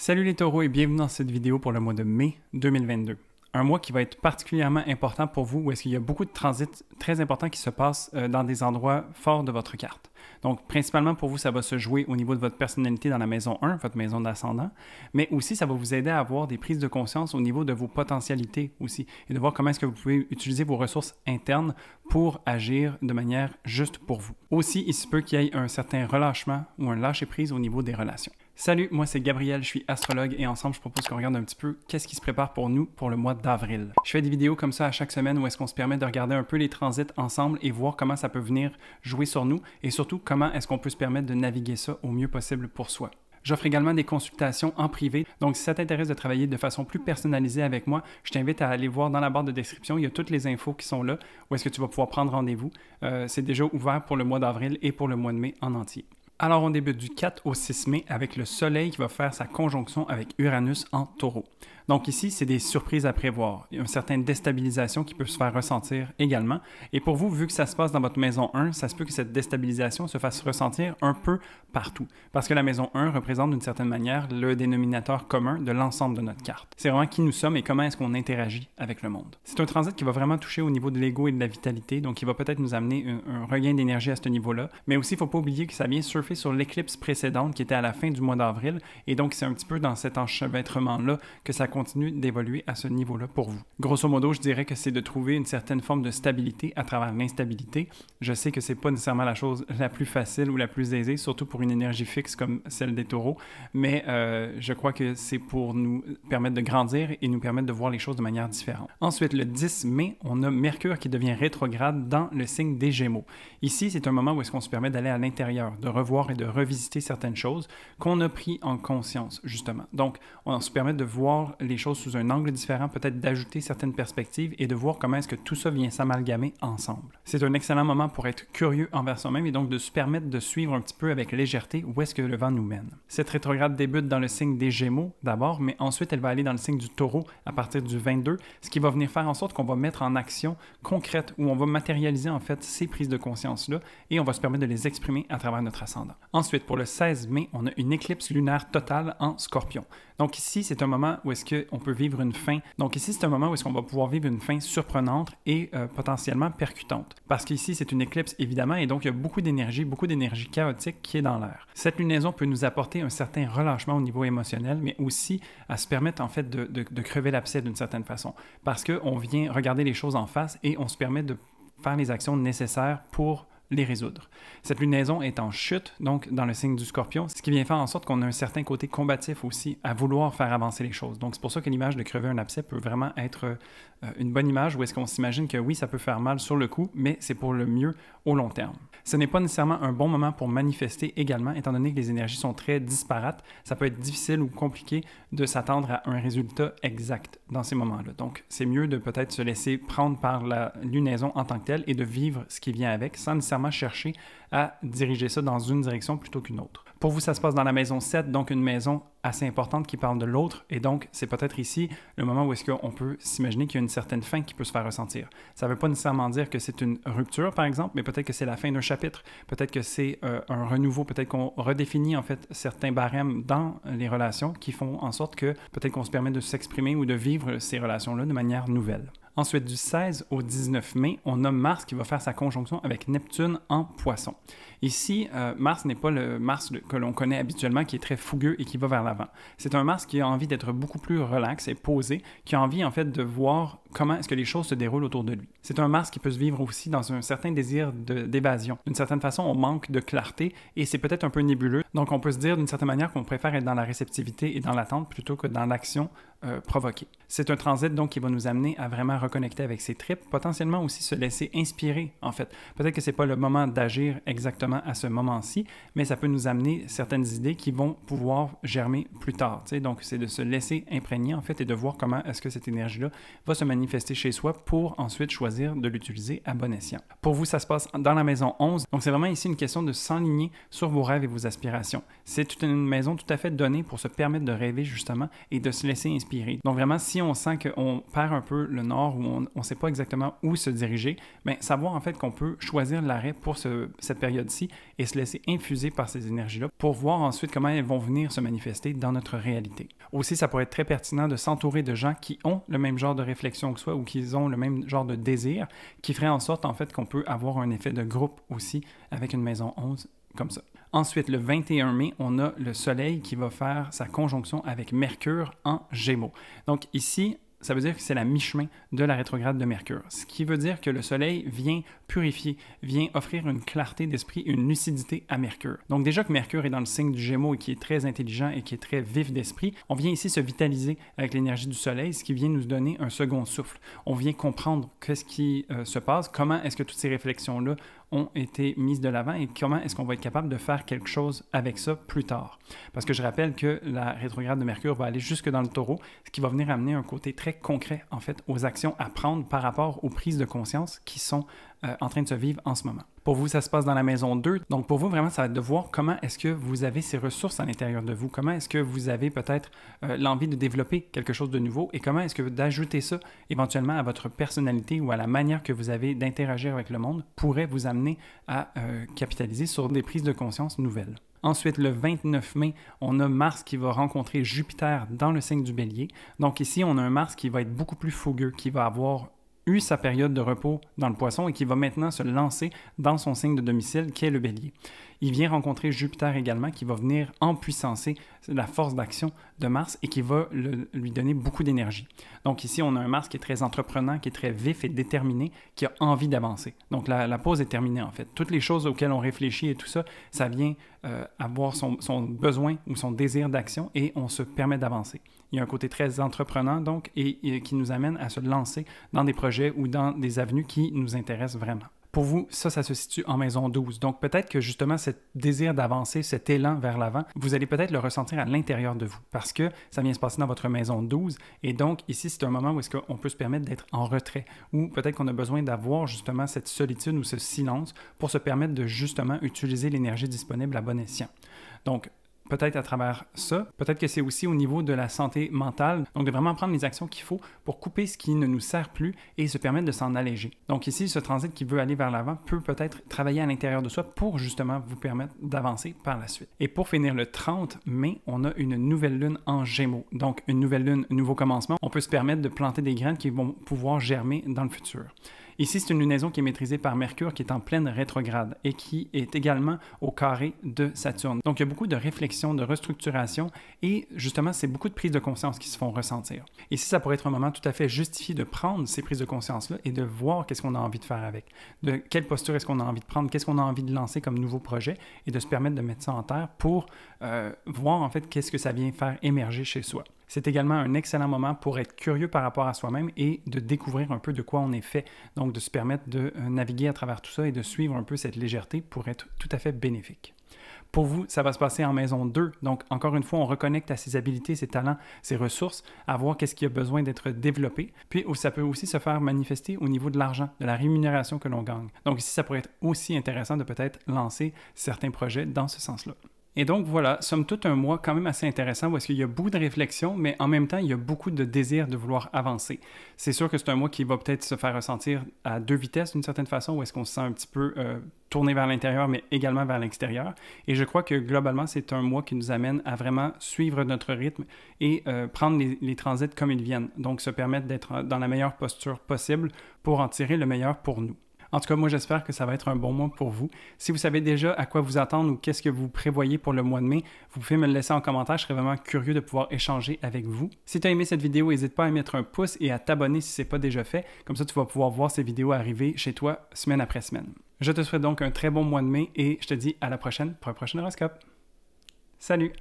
Salut les taureaux et bienvenue dans cette vidéo pour le mois de mai 2022. Un mois qui va être particulièrement important pour vous où est-ce qu'il y a beaucoup de transits très importants qui se passent dans des endroits forts de votre carte. Donc, principalement pour vous, ça va se jouer au niveau de votre personnalité dans la maison 1, votre maison d'ascendant, mais aussi ça va vous aider à avoir des prises de conscience au niveau de vos potentialités aussi et de voir comment est-ce que vous pouvez utiliser vos ressources internes pour agir de manière juste pour vous. Aussi, il se peut qu'il y ait un certain relâchement ou un lâcher-prise au niveau des relations. Salut, moi c'est Gabriel, je suis astrologue et ensemble je propose qu'on regarde un petit peu qu'est-ce qui se prépare pour nous pour le mois d'avril. Je fais des vidéos comme ça à chaque semaine où est-ce qu'on se permet de regarder un peu les transits ensemble et voir comment ça peut venir jouer sur nous et surtout comment est-ce qu'on peut se permettre de naviguer ça au mieux possible pour soi. J'offre également des consultations en privé, donc si ça t'intéresse de travailler de façon plus personnalisée avec moi, je t'invite à aller voir dans la barre de description, il y a toutes les infos qui sont là, où est-ce que tu vas pouvoir prendre rendez-vous. C'est déjà ouvert pour le mois d'avril et pour le mois de mai en entier. Alors, on débute du 4 au 6 mai avec le Soleil qui va faire sa conjonction avec Uranus en Taureau. Donc ici, c'est des surprises à prévoir. Il y a une certaine déstabilisation qui peut se faire ressentir également. Et pour vous, vu que ça se passe dans votre maison 1, ça se peut que cette déstabilisation se fasse ressentir un peu partout. Parce que la maison 1 représente d'une certaine manière le dénominateur commun de l'ensemble de notre carte. C'est vraiment qui nous sommes et comment est-ce qu'on interagit avec le monde. C'est un transit qui va vraiment toucher au niveau de l'ego et de la vitalité, donc il va peut-être nous amener un regain d'énergie à ce niveau-là. Mais aussi, il ne faut pas oublier que ça vient surfer sur l'éclipse précédente qui était à la fin du mois d'avril. Et donc, c'est un petit peu dans cet enchevêtrement-là que ça continue d'évoluer à ce niveau-là pour vous. Grosso modo, je dirais que c'est de trouver une certaine forme de stabilité à travers l'instabilité. Je sais que c'est pas nécessairement la chose la plus facile ou la plus aisée, surtout pour une énergie fixe comme celle des taureaux, mais je crois que c'est pour nous permettre de grandir et nous permettre de voir les choses de manière différente. Ensuite, le 10 mai, on a Mercure qui devient rétrograde dans le signe des Gémeaux. Ici, c'est un moment où est-ce qu'on se permet d'aller à l'intérieur, de revoir et de revisiter certaines choses qu'on a pris en conscience, justement. Donc, on se permet de voir les choses sous un angle différent, peut-être d'ajouter certaines perspectives et de voir comment est-ce que tout ça vient s'amalgamer ensemble. C'est un excellent moment pour être curieux envers soi-même et donc de se permettre de suivre un petit peu avec légèreté où est-ce que le vent nous mène. Cette rétrograde débute dans le signe des Gémeaux d'abord, mais ensuite elle va aller dans le signe du Taureau à partir du 22, ce qui va venir faire en sorte qu'on va mettre en action concrète où on va matérialiser en fait ces prises de conscience-là et on va se permettre de les exprimer à travers notre ascendant. Ensuite, pour le 16 mai, on a une éclipse lunaire totale en Scorpion. Donc ici, c'est un moment où est-ce qu'on peut vivre une fin. Donc ici, c'est un moment où est-ce qu'on va pouvoir vivre une fin surprenante et potentiellement percutante. Parce qu'ici, c'est une éclipse, évidemment, et donc il y a beaucoup d'énergie chaotique qui est dans l'air. Cette lunaison peut nous apporter un certain relâchement au niveau émotionnel, mais aussi à se permettre, en fait, de crever l'abcès d'une certaine façon. Parce qu'on vient regarder les choses en face et on se permet de faire les actions nécessaires pour les résoudre. Cette lunaison est en chute, donc dans le signe du Scorpion, ce qui vient faire en sorte qu'on a un certain côté combatif aussi à vouloir faire avancer les choses. Donc c'est pour ça que l'image de crever un abcès peut vraiment être une bonne image où est-ce qu'on s'imagine que oui, ça peut faire mal sur le coup, mais c'est pour le mieux au long terme. Ce n'est pas nécessairement un bon moment pour manifester également, étant donné que les énergies sont très disparates. Ça peut être difficile ou compliqué de s'attendre à un résultat exact dans ces moments-là. Donc, c'est mieux de peut-être se laisser prendre par la lunaison en tant que telle et de vivre ce qui vient avec, sans nécessairement chercher à diriger ça dans une direction plutôt qu'une autre. Pour vous, ça se passe dans la maison 7, donc une maison assez importante qui parle de l'autre, et donc c'est peut-être ici le moment où est-ce qu'on peut s'imaginer qu'il y a une certaine fin qui peut se faire ressentir. Ça ne veut pas nécessairement dire que c'est une rupture, par exemple, mais peut-être que c'est la fin d'un chapitre, peut-être que c'est un renouveau, peut-être qu'on redéfinit en fait certains barèmes dans les relations qui font en sorte que peut-être qu'on se permet de s'exprimer ou de vivre ces relations-là de manière nouvelle. Ensuite, du 16 au 19 mai, on a Mars qui va faire sa conjonction avec Neptune en Poisson. Ici, Mars n'est pas le Mars que l'on connaît habituellement, qui est très fougueux et qui va vers l'avant. C'est un Mars qui a envie d'être beaucoup plus relax et posé, qui a envie en fait de voir comment est-ce que les choses se déroulent autour de lui. C'est un Mars qui peut se vivre aussi dans un certain désir d'évasion. D'une certaine façon, on manque de clarté et c'est peut-être un peu nébuleux. Donc, on peut se dire d'une certaine manière qu'on préfère être dans la réceptivité et dans l'attente plutôt que dans l'action provoquée. C'est un transit donc qui va nous amener à vraiment reconnecter avec ses tripes, potentiellement aussi se laisser inspirer en fait. Peut-être que c'est pas le moment d'agir exactement à ce moment-ci, mais ça peut nous amener certaines idées qui vont pouvoir germer plus tard. Donc, c'est de se laisser imprégner en fait et de voir comment est-ce que cette énergie-là va se manifester chez soi pour ensuite choisir de l'utiliser à bon escient. Pour vous, ça se passe dans la maison 11. Donc, c'est vraiment ici une question de s'enligner sur vos rêves et vos aspirations. C'est une maison tout à fait donnée pour se permettre de rêver justement et de se laisser inspirer. Donc, vraiment, si on sent qu'on perd un peu le nord où on ne sait pas exactement où se diriger, bien, savoir en fait qu'on peut choisir l'arrêt pour cette période-ci et se laisser infuser par ces énergies-là pour voir ensuite comment elles vont venir se manifester dans notre réalité. Aussi, ça pourrait être très pertinent de s'entourer de gens qui ont le même genre de réflexion que soi ou qui ont le même genre de désir, qui ferait en sorte en fait qu'on peut avoir un effet de groupe aussi avec une maison 11 comme ça. Ensuite, le 21 mai, on a le Soleil qui va faire sa conjonction avec Mercure en Gémeaux. Donc ici, ça veut dire que c'est la mi-chemin de la rétrograde de Mercure. Ce qui veut dire que le Soleil vient purifier, vient offrir une clarté d'esprit, une lucidité à Mercure. Donc déjà que Mercure est dans le signe du Gémeaux et qui est très intelligent et qui est très vif d'esprit, on vient ici se vitaliser avec l'énergie du Soleil, ce qui vient nous donner un second souffle. On vient comprendre qu'est-ce qui se passe, comment est-ce que toutes ces réflexions-là ont été mises de l'avant et comment est-ce qu'on va être capable de faire quelque chose avec ça plus tard. Parce que je rappelle que la rétrograde de Mercure va aller jusque dans le Taureau, ce qui va venir amener un côté très concret, en fait, aux actions à prendre par rapport aux prises de conscience qui sont en train de se vivre en ce moment. Pour vous, ça se passe dans la maison 2. Donc, pour vous, vraiment, ça va être de voir comment est-ce que vous avez ces ressources à l'intérieur de vous, comment est-ce que vous avez peut-être l'envie de développer quelque chose de nouveau et comment est-ce que d'ajouter ça éventuellement à votre personnalité ou à la manière que vous avez d'interagir avec le monde pourrait vous amener à capitaliser sur des prises de conscience nouvelles. Ensuite, le 29 mai, on a Mars qui va rencontrer Jupiter dans le signe du Bélier. Donc ici, on a un Mars qui va être beaucoup plus fougueux, qui va avoir eu sa période de repos dans le Poisson et qui va maintenant se lancer dans son signe de domicile qui est le Bélier. Il vient rencontrer Jupiter également qui va venir empuissancer la force d'action de Mars et qui va lui donner beaucoup d'énergie. Donc ici, on a un Mars qui est très entreprenant, qui est très vif et déterminé, qui a envie d'avancer. Donc la pause est terminée en fait. Toutes les choses auxquelles on réfléchit et tout ça, ça vient avoir son besoin ou son désir d'action et on se permet d'avancer. Il y a un côté très entreprenant donc et qui nous amène à se lancer dans des projets ou dans des avenues qui nous intéressent vraiment. Pour vous, ça se situe en maison 12. Donc, peut-être que justement, ce désir d'avancer, cet élan vers l'avant, vous allez peut-être le ressentir à l'intérieur de vous parce que ça vient se passer dans votre maison 12. Et donc, ici, c'est un moment où est-ce qu'on peut se permettre d'être en retrait ou peut-être qu'on a besoin d'avoir justement cette solitude ou ce silence pour se permettre de justement utiliser l'énergie disponible à bon escient. Donc, peut-être à travers ça, peut-être que c'est aussi au niveau de la santé mentale, donc de vraiment prendre les actions qu'il faut pour couper ce qui ne nous sert plus et se permettre de s'en alléger. Donc ici, ce transit qui veut aller vers l'avant peut peut-être travailler à l'intérieur de soi pour justement vous permettre d'avancer par la suite. Et pour finir le 30 mai, on a une nouvelle lune en Gémeaux. Donc une nouvelle lune, un nouveau commencement, on peut se permettre de planter des graines qui vont pouvoir germer dans le futur. Ici, c'est une lunaison qui est maîtrisée par Mercure, qui est en pleine rétrograde et qui est également au carré de Saturne. Donc, il y a beaucoup de réflexion, de restructuration et justement, c'est beaucoup de prises de conscience qui se font ressentir. Ici, ça pourrait être un moment tout à fait justifié de prendre ces prises de conscience-là et de voir qu'est-ce qu'on a envie de faire avec. De quelle posture est-ce qu'on a envie de prendre, qu'est-ce qu'on a envie de lancer comme nouveau projet et de se permettre de mettre ça en terre pour voir en fait qu'est-ce que ça vient faire émerger chez soi. C'est également un excellent moment pour être curieux par rapport à soi-même et de découvrir un peu de quoi on est fait. Donc, de se permettre de naviguer à travers tout ça et de suivre un peu cette légèreté pour être tout à fait bénéfique. Pour vous, ça va se passer en maison 2. Donc, encore une fois, on reconnecte à ses habilités, ses talents, ses ressources, à voir qu'est-ce qui a besoin d'être développé. Puis, ça peut aussi se faire manifester au niveau de l'argent, de la rémunération que l'on gagne. Donc, ici, ça pourrait être aussi intéressant de peut-être lancer certains projets dans ce sens-là. Et donc voilà, somme toute un mois quand même assez intéressant où est-ce qu'il y a beaucoup de réflexion, mais en même temps, il y a beaucoup de désir de vouloir avancer. C'est sûr que c'est un mois qui va peut-être se faire ressentir à deux vitesses d'une certaine façon, où est-ce qu'on se sent un petit peu tourné vers l'intérieur, mais également vers l'extérieur. Et je crois que globalement, c'est un mois qui nous amène à vraiment suivre notre rythme et prendre les transits comme ils viennent. Donc se permettre d'être dans la meilleure posture possible pour en tirer le meilleur pour nous. En tout cas, moi, j'espère que ça va être un bon mois pour vous. Si vous savez déjà à quoi vous attendre ou qu'est-ce que vous prévoyez pour le mois de mai, vous pouvez me le laisser en commentaire. Je serais vraiment curieux de pouvoir échanger avec vous. Si tu as aimé cette vidéo, n'hésite pas à mettre un pouce et à t'abonner si ce n'est pas déjà fait. Comme ça, tu vas pouvoir voir ces vidéos arriver chez toi semaine après semaine. Je te souhaite donc un très bon mois de mai et je te dis à la prochaine pour un prochain horoscope. Salut!